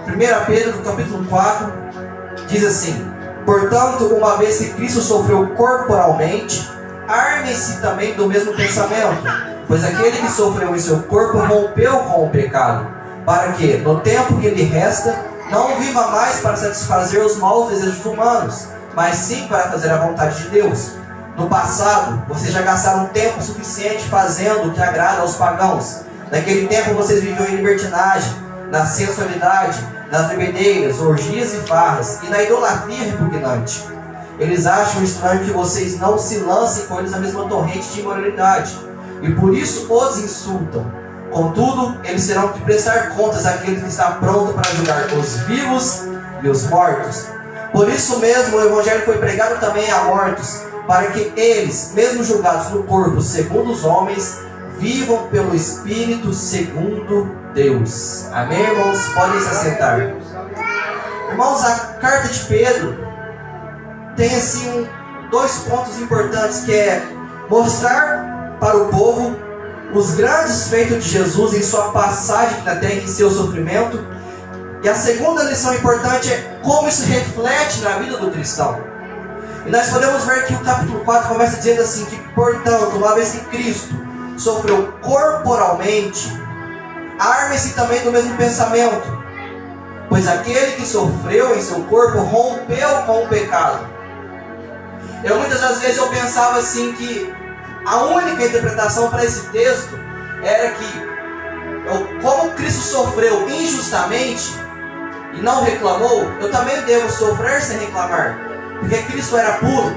1 Pedro, capítulo 4, diz assim: portanto, uma vez que Cristo sofreu corporalmente, armem-se também do mesmo pensamento, pois aquele que sofreu em seu corpo rompeu com o pecado, para que, no tempo que lhe resta, não viva mais para satisfazer os maus desejos humanos, mas sim para fazer a vontade de Deus. No passado, vocês já gastaram tempo suficiente fazendo o que agrada aos pagãos. Naquele tempo vocês viviam em libertinagem, na sensualidade, nas bebedeiras, orgias e farras, e na idolatria repugnante. Eles acham estranho que vocês não se lancem com eles na mesma torrente de imoralidade, e por isso os insultam. Contudo, eles terão que prestar contas àquele que está pronto para julgar os vivos e os mortos. Por isso mesmo o Evangelho foi pregado também a mortos, para que eles, mesmo julgados no corpo segundo os homens, vivam pelo Espírito segundo Deus. Amém, irmãos? Podem se assentar. Irmãos, a carta de Pedro tem assim dois pontos importantes, que é mostrar para o povo os grandes feitos de Jesus em sua passagem na terra e em seu sofrimento. E a segunda lição importante é como isso reflete na vida do cristão. E nós podemos ver que o capítulo 4 começa dizendo assim, que portanto, uma vez que Cristo sofreu corporalmente, arme-se também do mesmo pensamento, pois aquele que sofreu em seu corpo rompeu com o pecado. Muitas das vezes eu pensava assim, que a única interpretação para esse texto era que como Cristo sofreu injustamente e não reclamou, eu também devo sofrer sem reclamar, porque Cristo era puro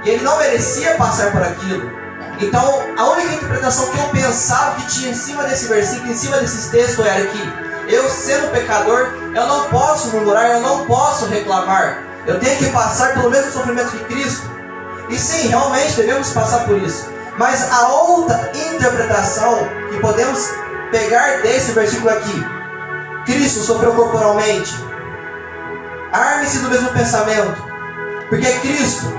e Ele não merecia passar por aquilo. Então a única interpretação que eu pensava que tinha em cima desse versículo, em cima desses textos, era que eu, sendo pecador, eu não posso murmurar, eu não posso reclamar, eu tenho que passar pelo mesmo sofrimento de Cristo. E sim, realmente devemos passar por isso. Mas a outra interpretação que podemos pegar desse versículo aqui: Cristo sofreu corporalmente, arme-se do mesmo pensamento, porque Cristo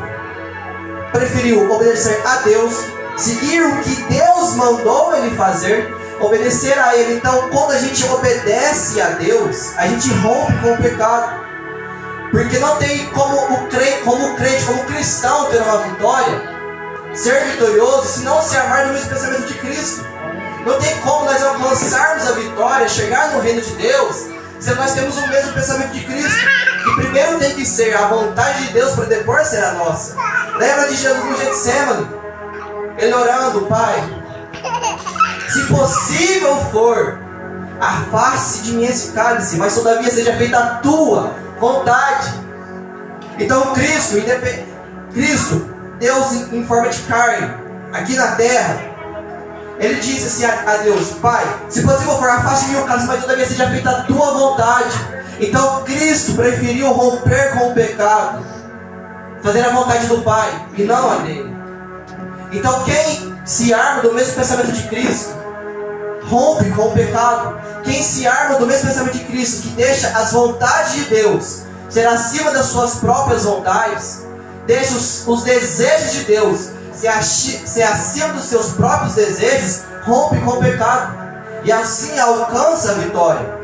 preferiu obedecer a Deus, seguir o que Deus mandou Ele fazer, obedecer a Ele. Então, quando a gente obedece a Deus, a gente rompe com o pecado. Porque não tem como crente, como cristão, ter uma vitória, ser vitorioso, se não se armar no mesmo pensamento de Cristo. Não tem como nós alcançarmos a vitória, chegar no reino de Deus, se nós temos o mesmo pensamento de Cristo. Que primeiro tem que ser a vontade de Deus, para depois ser a nossa. Lembra de Jesus no Getsemane? Ele orando: Pai, se possível for, afaste de mim esse cálice, mas todavia seja feita a tua vontade. Então Cristo, Deus em forma de carne, aqui na terra, Ele disse assim a Deus: Pai, se possível for, afaste de mim o cálice, mas todavia seja feita a tua vontade. Então Cristo preferiu romper com o pecado, fazer a vontade do Pai e não a dele. Então quem se arma do mesmo pensamento de Cristo, rompe com o pecado. Quem se arma do mesmo pensamento de Cristo, que deixa as vontades de Deus ser acima das suas próprias vontades, deixa os desejos de Deus ser acima dos seus próprios desejos, rompe com o pecado e assim alcança a vitória.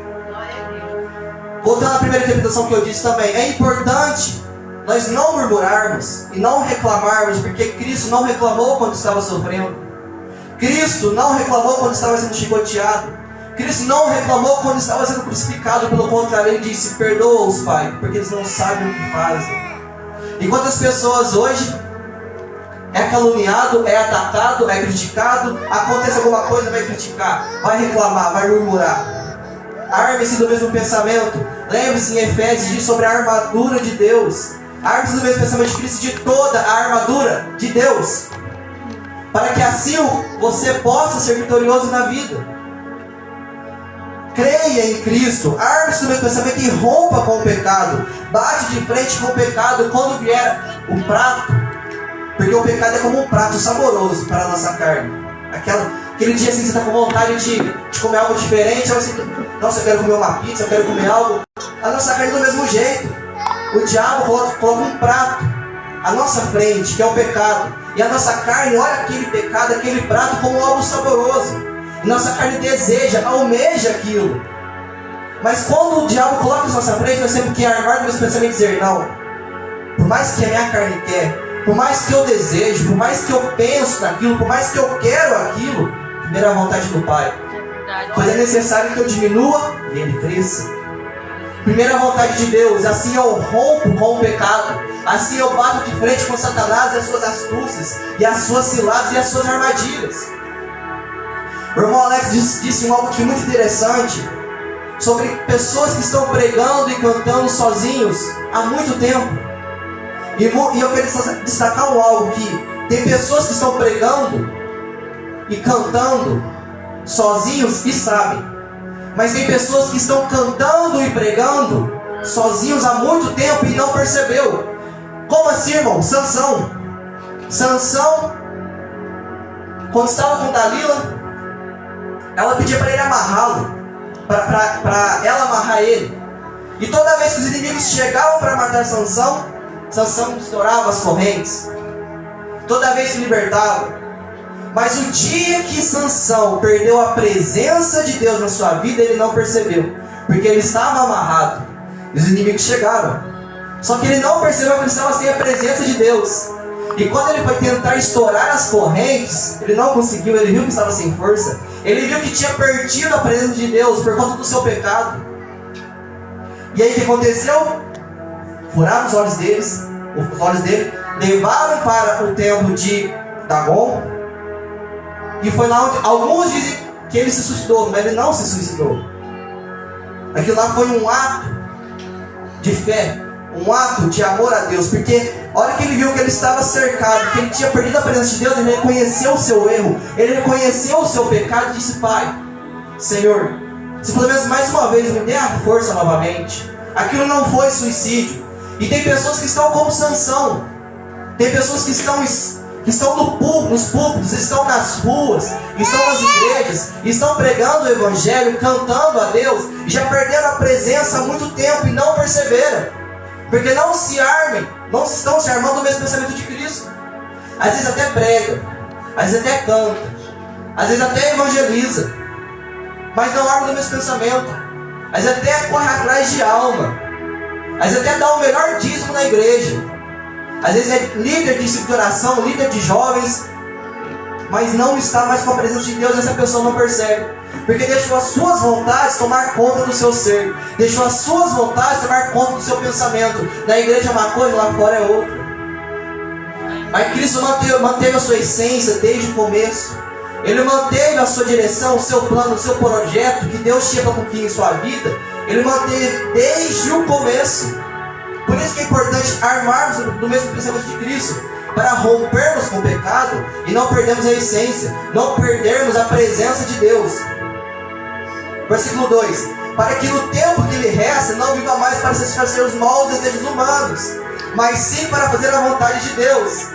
Voltando à primeira interpretação que eu disse também, é importante nós não murmurarmos e não reclamarmos, porque Cristo não reclamou quando estava sofrendo. Cristo não reclamou quando estava sendo chicoteado. Cristo não reclamou quando estava sendo crucificado. Pelo contrário, Ele disse: perdoa-os, Pai, porque eles não sabem o que fazem. E quantas pessoas hoje é caluniado, é atacado, é criticado, acontece alguma coisa, vai criticar, vai reclamar, vai murmurar. Arme-se do mesmo pensamento. Lembre-se, em Efésios diz sobre a armadura de Deus. Arme-se do mesmo pensamento de Cristo, de toda a armadura de Deus, para que assim você possa ser vitorioso na vida. Creia em Cristo, arme-se do mesmo pensamento e rompa com o pecado. Bate de frente com o pecado quando vier o prato, porque o pecado é como um prato saboroso para a nossa carne. Aquele dia assim que você está com vontade de comer algo diferente, você, nossa, eu quero comer uma pizza, eu quero comer algo. A nossa carne é do mesmo jeito. O diabo coloca um prato à nossa frente, que é o pecado, e a nossa carne olha aquele pecado, aquele prato como algo saboroso. E nossa carne deseja, almeja aquilo. Mas quando o diabo coloca isso na nossa frente, nós temos que armar meus pensamentos e dizer, não, por mais que a minha carne quer, por mais que eu desejo, por mais que eu penso naquilo, por mais que eu quero aquilo, primeiro a vontade do Pai. Pois é necessário que eu diminua e Ele cresça. Primeiro a vontade de Deus, assim eu rompo com o pecado, assim eu bato de frente com Satanás e as suas astúcias, e as suas ciladas e as suas armadilhas. O irmão Alex disse algo que é muito interessante, sobre pessoas que estão pregando e cantando sozinhos há muito tempo. E eu quero destacar algo que tem pessoas que estão pregando e cantando sozinhos e sabem. Mas tem pessoas que estão cantando e pregando sozinhos há muito tempo e não percebeu. Como assim, irmão? Sansão, quando estava com Dalila, ela pedia para ele amarrá-lo, para ela amarrar ele. E toda vez que os inimigos chegavam para matar Sansão estourava as correntes. Toda vez se libertava. Mas o dia que Sansão perdeu a presença de Deus na sua vida, ele não percebeu, porque ele estava amarrado. E os inimigos chegaram. Só que ele não percebeu que ele estava sem a presença de Deus. E quando ele foi tentar estourar as correntes, ele não conseguiu, ele viu que estava sem força. Ele viu que tinha perdido a presença de Deus por conta do seu pecado. E aí o que aconteceu? Furaram os olhos dele, levaram para o templo de Dagon. E foi lá onde alguns dizem que ele se suicidou, mas ele não se suicidou. Aquilo lá foi um ato de fé, um ato de amor a Deus, porque a hora que ele viu que ele estava cercado, que ele tinha perdido a presença de Deus, ele reconheceu o seu erro, ele reconheceu o seu pecado e disse: Pai, Senhor, se pelo menos mais uma vez me dê a força novamente. Aquilo não foi suicídio. E tem pessoas que estão como Sansão, tem pessoas que estão nos púlpitos, estão nas ruas, estão nas igrejas, estão pregando o Evangelho, cantando a Deus, e já perderam a presença há muito tempo e não perceberam. Porque não estão se armando do mesmo pensamento de Cristo. Às vezes até prega, às vezes até canta, às vezes até evangeliza, mas não arma do mesmo pensamento. Às vezes até corre atrás de alma, às vezes até dá o melhor dízimo na igreja, às vezes é líder de discípulo de oração, líder de jovens, mas não está mais com a presença de Deus. Essa pessoa não percebe, porque deixou as suas vontades tomar conta do seu ser, deixou as suas vontades tomar conta do seu pensamento. Na igreja é uma coisa, lá fora é outra. Mas Cristo manteve a sua essência desde o começo. Ele manteve a sua direção, o seu plano, o seu projeto que Deus tinha para cumprir em sua vida. Ele manteve desde o começo. Por isso que é importante armarmos do mesmo pensamento de Cristo, para rompermos com o pecado e não perdermos a essência, não perdermos a presença de Deus. Versículo 2: para que no tempo que lhe resta não viva mais para satisfazer os maus desejos humanos, mas sim para fazer a vontade de Deus.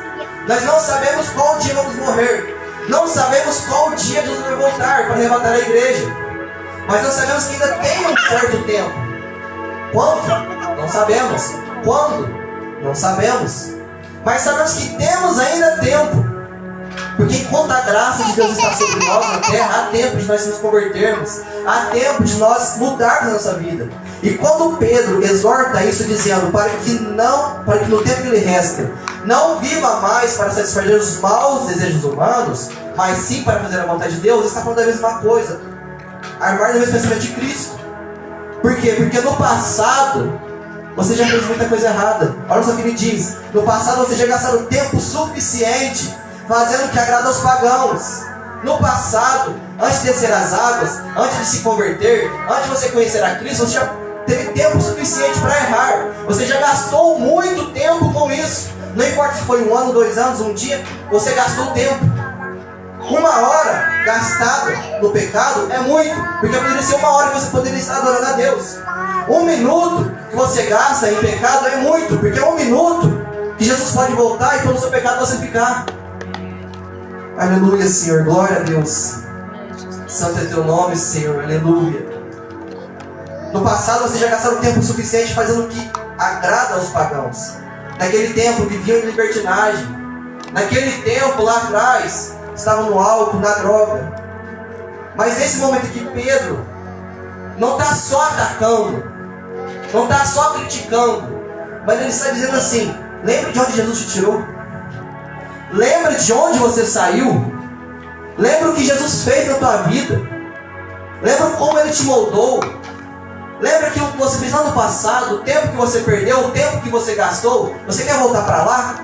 Nós não sabemos qual dia vamos morrer, não sabemos qual dia Deus vai voltar para arrebatar a igreja, mas nós sabemos que ainda tem um certo tempo. Quando? Não sabemos. Quando? Não sabemos. Mas sabemos que temos ainda tempo, porque enquanto a graça de Deus está sobre nós na terra, há tempo de nós nos convertermos, há tempo de nós mudarmos a nossa vida. E quando Pedro exorta isso dizendo para que no tempo que lhe resta não viva mais para satisfazer os maus desejos humanos, mas sim para fazer a vontade de Deus, ele está falando da mesma coisa, armar no mesmo pensamento de Cristo. Por quê? Porque no passado você já fez muita coisa errada. Olha só o que ele diz: no passado você já gastou tempo suficiente fazendo o que agrada aos pagãos. No passado, antes de descer as águas, antes de se converter, antes de você conhecer a Cristo, você já teve tempo suficiente para errar. Você já gastou muito tempo com isso. Não importa se foi 1 ano, 2 anos, um dia, você gastou tempo. 1 hora gastada no pecado é muito, porque poderia ser 1 hora que você poderia estar adorando a Deus. 1 minuto que você gasta em pecado é muito, porque é 1 minuto que Jesus pode voltar e pelo seu pecado você ficar. Aleluia, Senhor, glória a Deus. Santo é teu nome, Senhor, aleluia. No passado você já gastou tempo suficiente fazendo o que agrada aos pagãos. Naquele tempo viviam em libertinagem. Naquele tempo lá atrás estavam no álcool, na droga. Mas nesse momento que Pedro, não está só atacando, não está só criticando, mas ele está dizendo assim: lembre de onde Jesus te tirou, lembra de onde você saiu, lembra o que Jesus fez na tua vida, lembra como Ele te moldou, lembra que o que você fez lá no passado, o tempo que você perdeu, o tempo que você gastou. Você quer voltar para lá?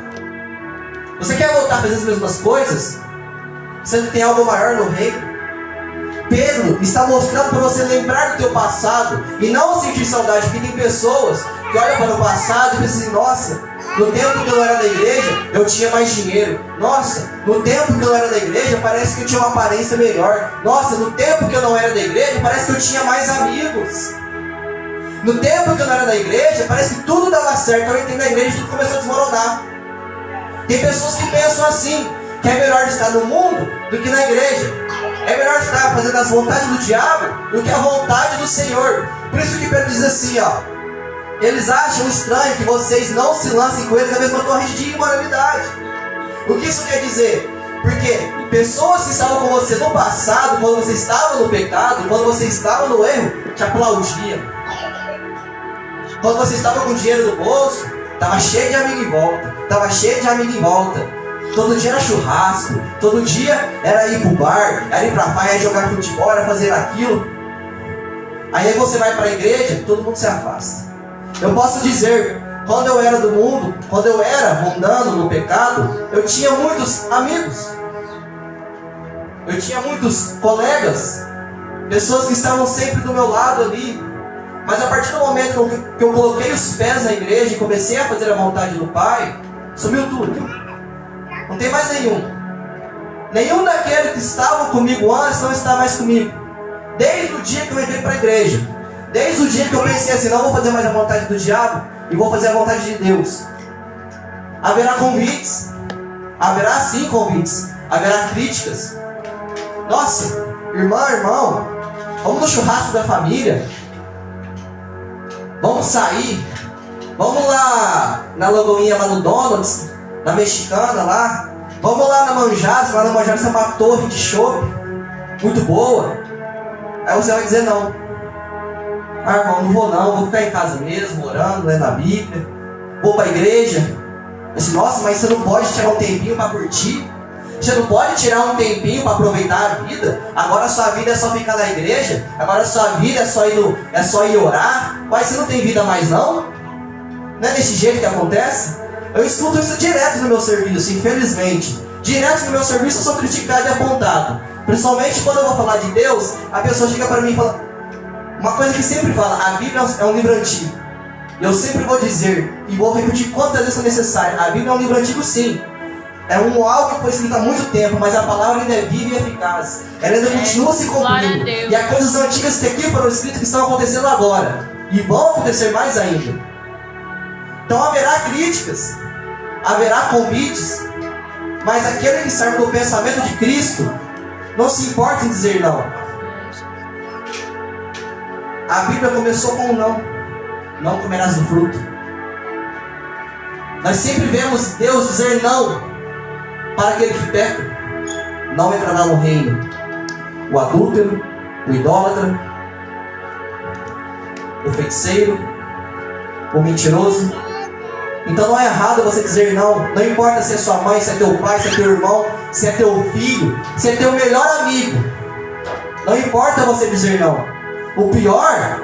Você quer voltar a fazer as mesmas coisas? Sendo que tem algo maior no reino? Pedro está mostrando para você lembrar do teu passado e não sentir saudade, porque tem pessoas que olham para o passado e pensam assim: nossa, no tempo que eu era da igreja, eu tinha mais dinheiro. Nossa, no tempo que eu era da igreja, parece que eu tinha uma aparência melhor. Nossa, no tempo que eu não era da igreja, parece que eu tinha mais amigos. No tempo que eu não era da igreja, parece que tudo dava certo. Eu entrei na igreja e tudo começou a desmoronar. Tem pessoas que pensam assim, que é melhor estar no mundo do que na igreja. É melhor estar fazendo as vontades do diabo do que a vontade do Senhor. Por isso que Pedro diz assim, ó: eles acham estranho que vocês não se lancem com eles na mesma corrente de imoralidade. O que isso quer dizer? Porque pessoas que estavam com você no passado, quando você estava no pecado, quando você estava no erro, te aplaudiam. Quando você estava com dinheiro no bolso, estava cheio de amigo em volta, estava cheio de amigo em volta. Todo dia era churrasco, todo dia era ir pro bar, era ir pra praia, era jogar futebol, era fazer aquilo. Aí você vai para a igreja, todo mundo se afasta. Eu posso dizer, quando eu era do mundo, quando eu era rondando no pecado, eu tinha muitos amigos, eu tinha muitos colegas, pessoas que estavam sempre do meu lado ali. Mas a partir do momento que eu coloquei os pés na igreja e comecei a fazer a vontade do Pai, sumiu tudo. Não tem mais nenhum. Nenhum daqueles que estavam comigo antes não está mais comigo. Desde o dia que eu entrei para a igreja, desde o dia que eu pensei assim: não vou fazer mais a vontade do diabo e vou fazer a vontade de Deus. Haverá convites, haverá sim convites, haverá críticas. Nossa, irmã, irmão, vamos no churrasco da família, vamos sair, vamos lá na Lagoinha, lá no Donuts, na Mexicana lá, vamos lá na Manjás. Lá na Manjás tem uma torre de chopp muito boa. Aí você vai dizer não: ah, irmão, não vou ficar em casa mesmo, orando, lendo a Bíblia, vou para a igreja. Eu disse: nossa, mas você não pode tirar um tempinho para curtir? Você não pode tirar um tempinho para aproveitar a vida? Agora a sua vida é só ficar na igreja? Agora a sua vida é só ir orar? Mas você não tem vida mais não? Não é desse jeito que acontece? Eu escuto isso direto no meu serviço, infelizmente. Direto no meu serviço eu sou criticado e apontado. Principalmente quando eu vou falar de Deus, a pessoa chega para mim e fala uma coisa que sempre fala: a Bíblia é um livro antigo. Eu sempre vou dizer, e vou repetir quantas vezes for necessário: a Bíblia é um livro antigo sim. É algo que foi escrito há muito tempo, mas a palavra ainda é viva e eficaz. Ela ainda continua se cumprindo. E há coisas antigas que aqui foram escritas que estão acontecendo agora. E vão acontecer mais ainda. Então haverá críticas, haverá convites, mas aquele que serve no pensamento de Cristo não se importa em dizer não. A Bíblia começou com um não: não comerás do fruto. Nós sempre vemos Deus dizer não para aquele que peca. Não entrará no reino o adúltero, o idólatra, o feiticeiro, o mentiroso. Então não é errado você dizer não. Não importa se é sua mãe, se é teu pai, se é teu irmão, se é teu filho, se é teu melhor amigo. Não importa você dizer não. O pior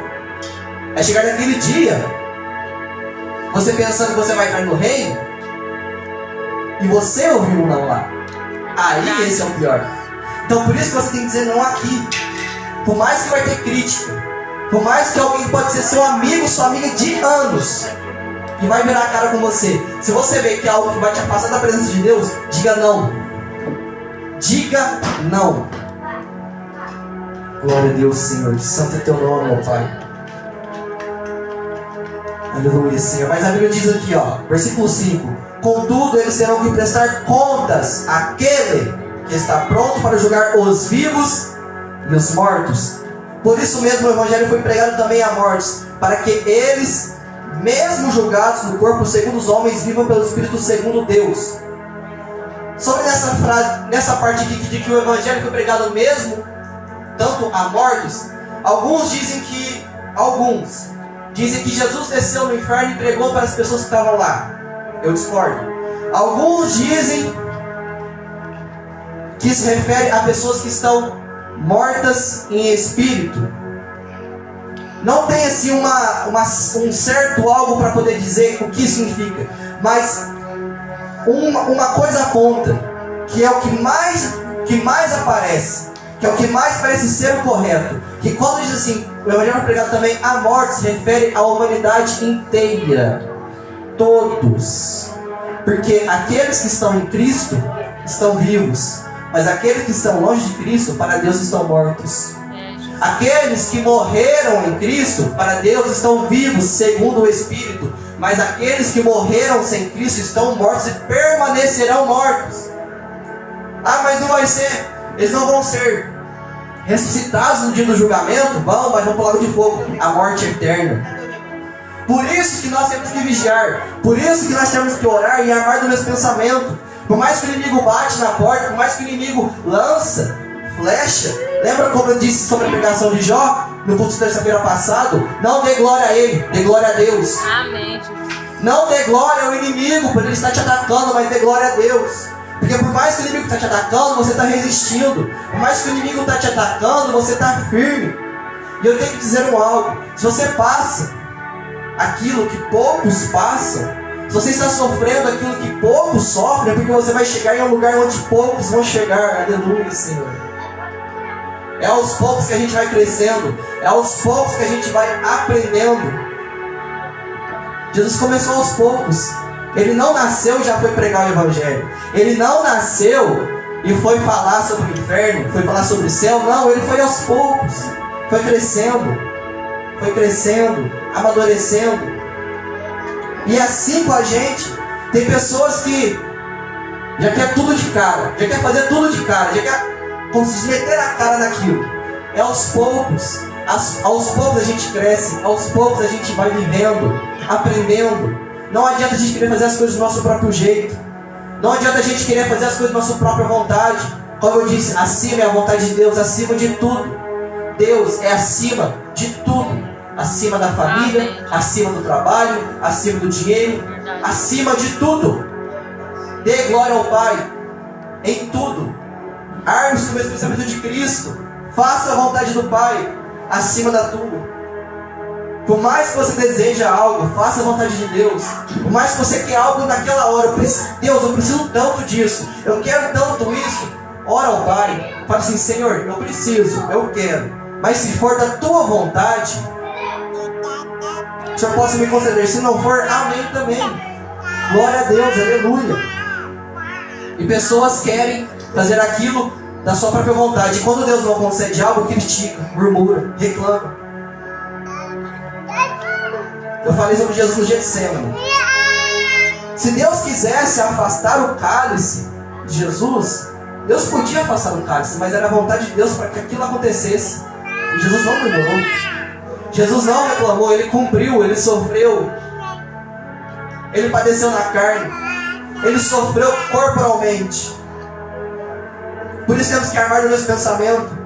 é chegar naquele dia, você pensando que você vai entrar no reino, e você ouviu um não lá. Aí esse é o pior. Então por isso que você tem que dizer não aqui. Por mais que vai ter crítica, por mais que alguém pode ser seu amigo, sua amiga de anos, e vai virar a cara com você. Se você vê que é algo que vai te afastar da presença de Deus, diga não. Diga não. Glória a Deus, Senhor. Santo é teu nome, meu Pai. Aleluia, Senhor. Mas a Bíblia diz aqui, ó, versículo 5: contudo, eles terão que prestar contas àquele que está pronto para julgar os vivos e os mortos. Por isso mesmo o Evangelho foi pregado também a mortos, para que eles, mesmo julgados no corpo segundo os homens, vivam pelo Espírito segundo Deus. Sobre nessa frase, nessa parte aqui que diz que o Evangelho foi pregado mesmo tanto a mortos, Alguns dizem que Jesus desceu no inferno e pregou para as pessoas que estavam lá. Eu discordo. Alguns dizem que se refere a pessoas que estão mortas em espírito. Não tem assim um certo algo para poder dizer o que significa, mas uma coisa aponta, que é o que mais aparece, que é o que mais parece ser o correto, que quando diz assim, o Evangelho pregado também, a morte se refere à humanidade inteira, todos, porque aqueles que estão em Cristo estão vivos, mas aqueles que estão longe de Cristo, para Deus estão mortos. Aqueles que morreram em Cristo, para Deus estão vivos, segundo o Espírito. Mas aqueles que morreram sem Cristo estão mortos e permanecerão mortos. Ah, mas não vai ser. Eles não vão ser ressuscitados no dia do julgamento? Vão, mas vão para o lago de fogo. A morte eterna. Por isso que nós temos que vigiar. Por isso que nós temos que orar e armar do mesmo pensamento. Por mais que o inimigo bate na porta, por mais que o inimigo lança flecha. Lembra como eu disse sobre a pregação de Jó no culto de terça-feira passado? Não dê glória a ele, dê glória a Deus. Amém. Não dê glória ao inimigo por ele estar te atacando, mas dê glória a Deus. Porque por mais que o inimigo está te atacando, você está resistindo. Por mais que o inimigo está te atacando, você está firme. E eu tenho que dizer algo: se você passa aquilo que poucos passam, se você está sofrendo aquilo que poucos sofrem, é porque você vai chegar em um lugar onde poucos vão chegar. Aleluia, Senhor. É aos poucos que a gente vai crescendo. É aos poucos que a gente vai aprendendo. Jesus começou aos poucos. Ele não nasceu e já foi pregar o Evangelho. Ele não nasceu e foi falar sobre o inferno, foi falar sobre o céu. Não, ele foi aos poucos. Foi crescendo, amadurecendo. E assim com a gente, tem pessoas que já quer tudo de cara, já quer fazer tudo de cara, já quer como se meter a cara naquilo. É aos poucos. Aos poucos a gente cresce, aos poucos a gente vai vivendo, aprendendo. Não adianta a gente querer fazer as coisas do nosso próprio jeito. Não adianta a gente querer fazer as coisas da nossa própria vontade. Como eu disse, acima é a vontade de Deus, acima de tudo. Deus é acima de tudo. Acima da família, amém, acima do trabalho, acima do dinheiro, verdade, acima de tudo. Dê glória ao Pai em tudo. Arme-se no mesmo pensamento de Cristo. Faça a vontade do Pai acima da tua. Por mais que você deseja algo, faça a vontade de Deus. Por mais que você quer algo naquela hora, Deus, eu preciso tanto disso, eu quero tanto isso. Ora ao Pai, fala assim: Senhor, eu preciso, eu quero, mas se for da tua vontade, o Senhor possa me conceder. Se não for, amém também. Glória a Deus, aleluia. E pessoas querem fazer aquilo da sua própria vontade. E quando Deus não concede algo, critica, murmura, reclama. Eu falei sobre Jesus no Getsemane. Se Deus quisesse afastar o cálice de Jesus, Deus podia afastar o cálice, mas era a vontade de Deus para que aquilo acontecesse. E Jesus não murmurou. Jesus não reclamou, ele cumpriu, ele sofreu. Ele padeceu na carne. Ele sofreu corporalmente. Por isso temos que armar o nosso pensamento,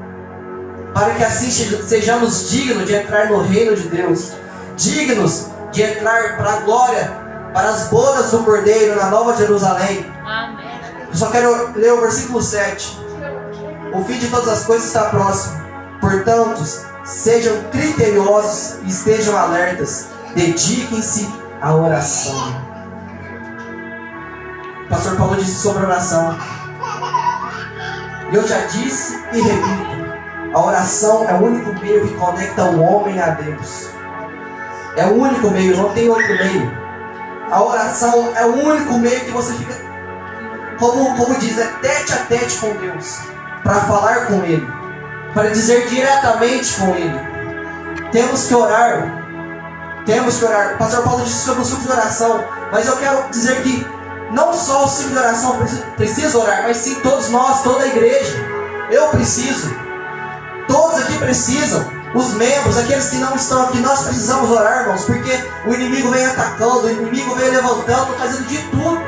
para que assim sejamos dignos de entrar no reino de Deus, dignos de entrar para a glória, para as bodas do Cordeiro na Nova Jerusalém. Amém. Eu só quero ler o versículo 7. O fim de todas as coisas está próximo. Portanto, sejam criteriosos e estejam alertas. Dediquem-se à oração. O pastor Paulo disse sobre oração. Eu já disse e repito: a oração é o único meio que conecta o homem a Deus. É o único meio, não tem outro meio. A oração é o único meio que você fica, como diz, tete a tete com Deus, para falar com Ele, para dizer diretamente com Ele. Temos que orar. O pastor Paulo disse sobre o ciclo de oração, mas eu quero dizer que não só o ciclo de oração precisa orar, mas sim todos nós, toda a igreja. Eu preciso, todos aqui precisam. Os membros, aqueles que não estão aqui, nós precisamos orar, irmãos, porque o inimigo vem atacando, o inimigo vem levantando, fazendo de tudo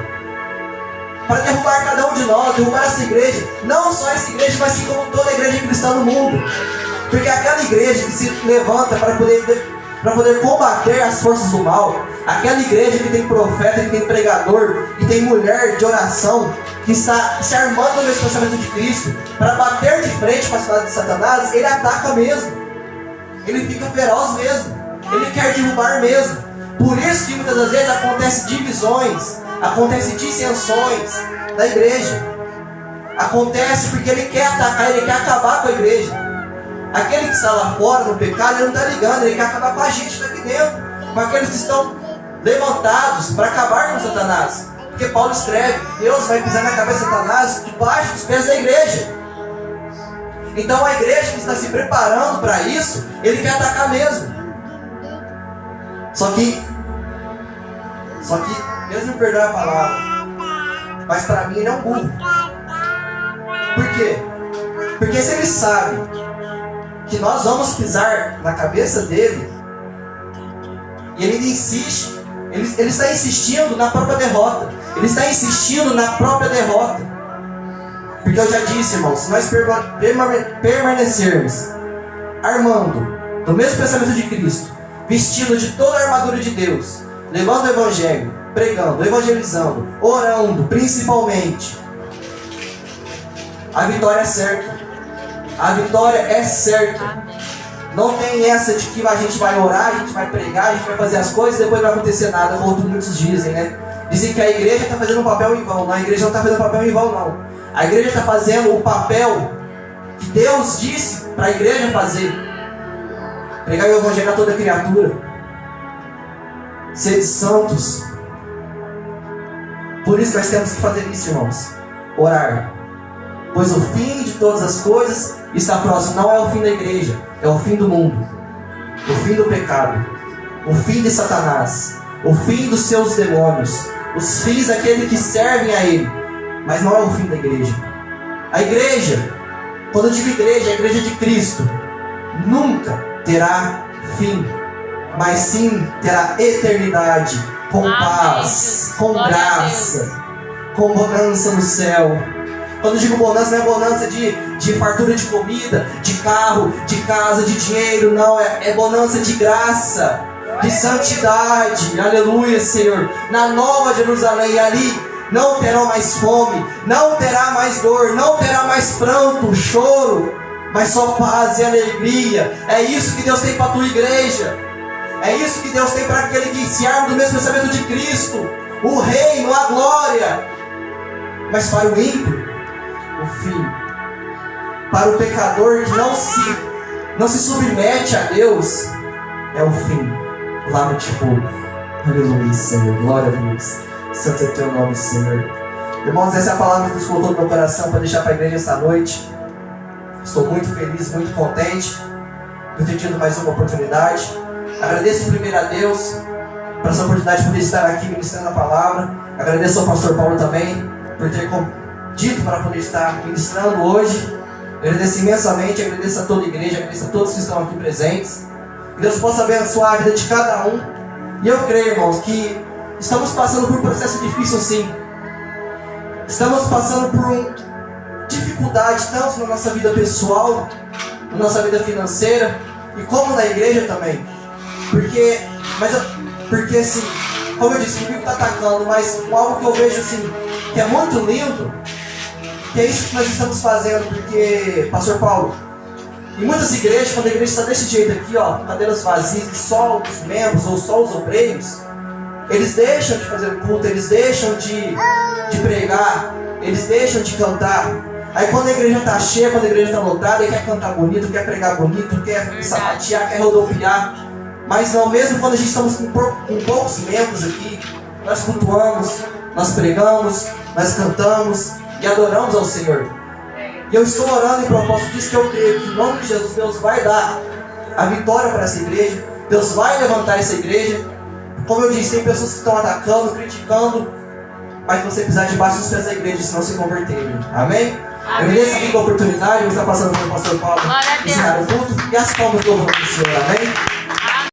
para derrubar cada um de nós, derrubar essa igreja. Não só essa igreja, mas sim como toda a igreja cristã no mundo. Porque aquela igreja que se levanta para poder combater as forças do mal, aquela igreja que tem profeta, que tem pregador, que tem mulher de oração, que está se armando no mesmo pensamento de Cristo, para bater de frente com as ciladas de Satanás, ele ataca mesmo. Ele fica feroz mesmo. Ele quer derrubar mesmo. Por isso que muitas das vezes acontecem divisões, acontecem dissensões da igreja. Acontece porque ele quer atacar, ele quer acabar com a igreja. Aquele que está lá fora no pecado, ele não está ligando, ele quer acabar com a gente que está aqui dentro, com aqueles que estão levantados para acabar com Satanás. Porque Paulo escreve que Deus vai pisar na cabeça de Satanás debaixo dos pés da igreja. Então a igreja que está se preparando para isso, ele quer atacar mesmo. Só que, Deus me perdoe a palavra, mas para mim ele é um burro. Por quê? Porque se ele sabe que nós vamos pisar na cabeça dele, e ele insiste, ele está insistindo na própria derrota. Ele está insistindo na própria derrota. Porque eu já disse, irmãos, se nós permanecermos armando do mesmo pensamento de Cristo, vestindo de toda a armadura de Deus, levando o evangelho, pregando, evangelizando, orando, principalmente, a vitória é certa. A vitória é certa. Não tem essa de que a gente vai orar, a gente vai pregar, a gente vai fazer as coisas e depois não vai acontecer nada, como muitos dizem, né? Dizem que a igreja está fazendo um papel em vão. Não, a igreja não está fazendo papel em vão, não. A igreja está fazendo o papel que Deus disse para a igreja fazer. Pregar o evangelho a toda criatura. Sede santos. Por isso nós temos que fazer isso, irmãos. Orar. Pois o fim de todas as coisas está próximo. Não é o fim da igreja, é o fim do mundo. O fim do pecado. O fim de Satanás. O fim dos seus demônios. Os fins daqueles que servem a ele. Mas não é o fim da igreja. A igreja, quando eu digo igreja, é a igreja de Cristo, nunca terá fim, mas sim terá eternidade, com paz, com graça, com bonança no céu. Quando eu digo bonança, não é bonança de fartura de comida, de carro, de casa, de dinheiro, não, é bonança de graça, de santidade, aleluia, Senhor, na Nova Jerusalém. E ali não terão mais fome, não terá mais dor, não terá mais pranto, choro, mas só paz e alegria. É isso que Deus tem para a tua igreja. É isso que Deus tem para aquele que se arma do mesmo pensamento de Cristo. O reino, a glória. Mas para o ímpio, o fim. Para o pecador que não se submete a Deus, é o fim. O lago de fogo. Aleluia, Senhor. Glória a Deus. Santo é o teu nome, Senhor. Irmãos, essa é a palavra que Deus colocou no meu coração para deixar para a igreja esta noite. Estou muito feliz, muito contente por ter tido mais uma oportunidade. Agradeço primeiro a Deus por essa oportunidade de poder estar aqui ministrando a palavra. Agradeço ao pastor Paulo também por ter dito para poder estar ministrando hoje. Agradeço imensamente, agradeço a toda a igreja, agradeço a todos que estão aqui presentes. Que Deus possa abençoar a vida de cada um. E eu creio, irmãos, que estamos passando por um processo difícil, sim. Estamos passando por dificuldade, tanto na nossa vida pessoal, na nossa vida financeira, e como na igreja também. Porque assim, como eu disse, o inimigo está atacando, mas algo que eu vejo assim, que é muito lindo, que é isso que nós estamos fazendo. Porque, pastor Paulo, em muitas igrejas, quando a igreja está desse jeito aqui, ó, cadeiras vazias, e só os membros ou só os obreiros, eles deixam de fazer culto, eles deixam de pregar, eles deixam de cantar. Aí quando a igreja está cheia, quando a igreja está lotada, ele quer cantar bonito, quer pregar bonito, quer sapatear, quer rodopiar. Mas não, mesmo quando a gente estamos com poucos membros aqui, nós cultuamos, nós pregamos, nós cantamos e adoramos ao Senhor. E eu estou orando em propósito disso, que eu creio que em nome de Jesus, Deus vai dar a vitória para essa igreja. Deus vai levantar essa igreja. Como eu disse, tem pessoas que estão atacando, criticando, mas você precisar debaixo dos pés da igreja, se não se converterem. Amém? Eu agradeço aqui a oportunidade, eu estou passando pelo pastor Paulo ensinar o culto, e as palmas do louvor do Senhor. Amém?